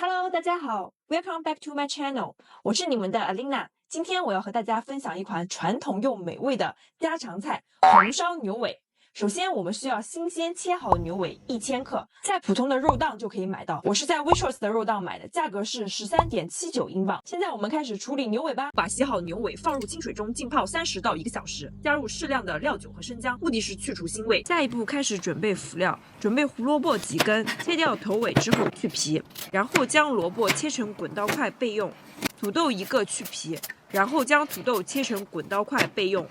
Hello，大家好，Welcome back to my channel，我是你们的 Alina。今天我要和大家分享一款传统又美味的家常菜——红烧牛尾。首先，我们需要新鲜切好的牛尾1000克，在普通的肉档就可以买到。我是在 Waitrose 的肉档买的，价格是13.79英镑。现在我们开始处理牛尾吧。把洗好牛尾放入清水中浸泡30到1个小时，加入适量的料酒和生姜，目的是去除腥味。下一步开始准备辅料，准备胡萝卜几根，切掉头尾之后去皮，然后将萝卜切成滚刀块备用。土豆1个去皮，然后将土豆切成滚刀块备用。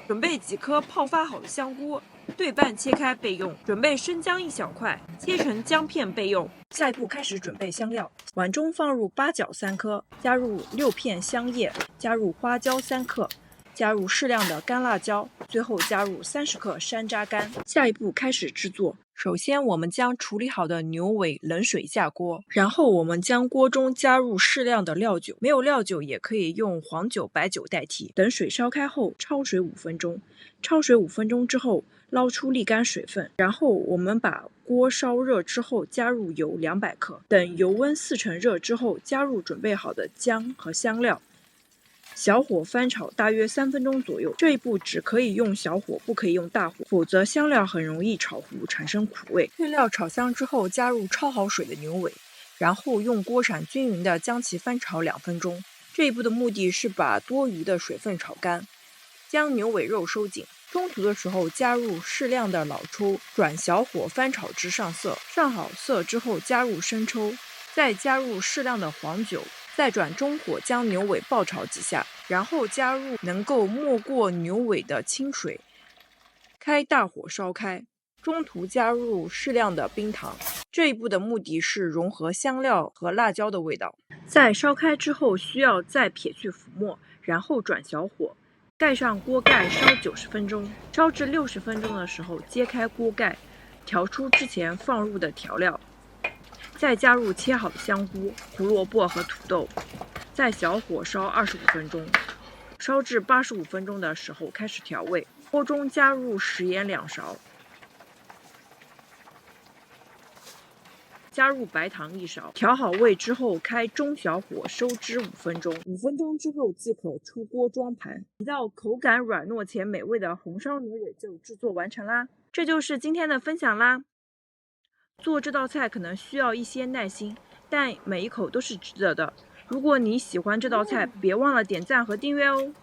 准备几颗泡发好的香菇，对半切开备用。准备生姜1小块，切成姜片备用。下一步开始准备香料，碗中放入八角3颗，加入6片香叶，加入花椒3克，加入适量的干辣椒，最后加入30克山楂干。下一步开始制作。首先，我们将处理好的牛尾冷水下锅，然后我们将锅中加入适量的料酒，没有料酒也可以用黄酒、白酒代替。等水烧开后，焯水5分钟。焯水5分钟之后，捞出沥干水分，然后我们把锅烧热之后加入油200克，等油温4成热之后，加入准备好的姜和香料。小火翻炒大约3分钟左右，这一步只可以用小火，不可以用大火，否则香料很容易炒糊，产生苦味。配料炒香之后，加入焯好水的牛尾，然后用锅铲均匀的将其翻炒2分钟。这一步的目的是把多余的水分炒干。将牛尾肉收紧，中途的时候加入适量的老抽，转小火翻炒至上色。上好色之后加入生抽，再加入适量的黄酒。再转中火将牛尾爆炒几下，然后加入能够没过牛尾的清水，开大火烧开，中途加入适量的冰糖。这一步的目的是融合香料和辣椒的味道。在烧开之后需要再撇去浮沫，然后转小火，盖上锅盖烧90分钟。烧至60分钟的时候揭开锅盖，调出之前放入的调料。再加入切好的香菇、胡萝卜和土豆，再小火烧25分钟，烧至85分钟的时候开始调味。锅中加入食盐2勺，加入白糖1勺，调好味之后开中小火收汁5分钟。5分钟之后即可出锅装盘。一道口感软糯且美味的红烧牛尾就制作完成啦！这就是今天的分享啦。做这道菜可能需要一些耐心，但每一口都是值得的。如果你喜欢这道菜，别忘了点赞和订阅哦。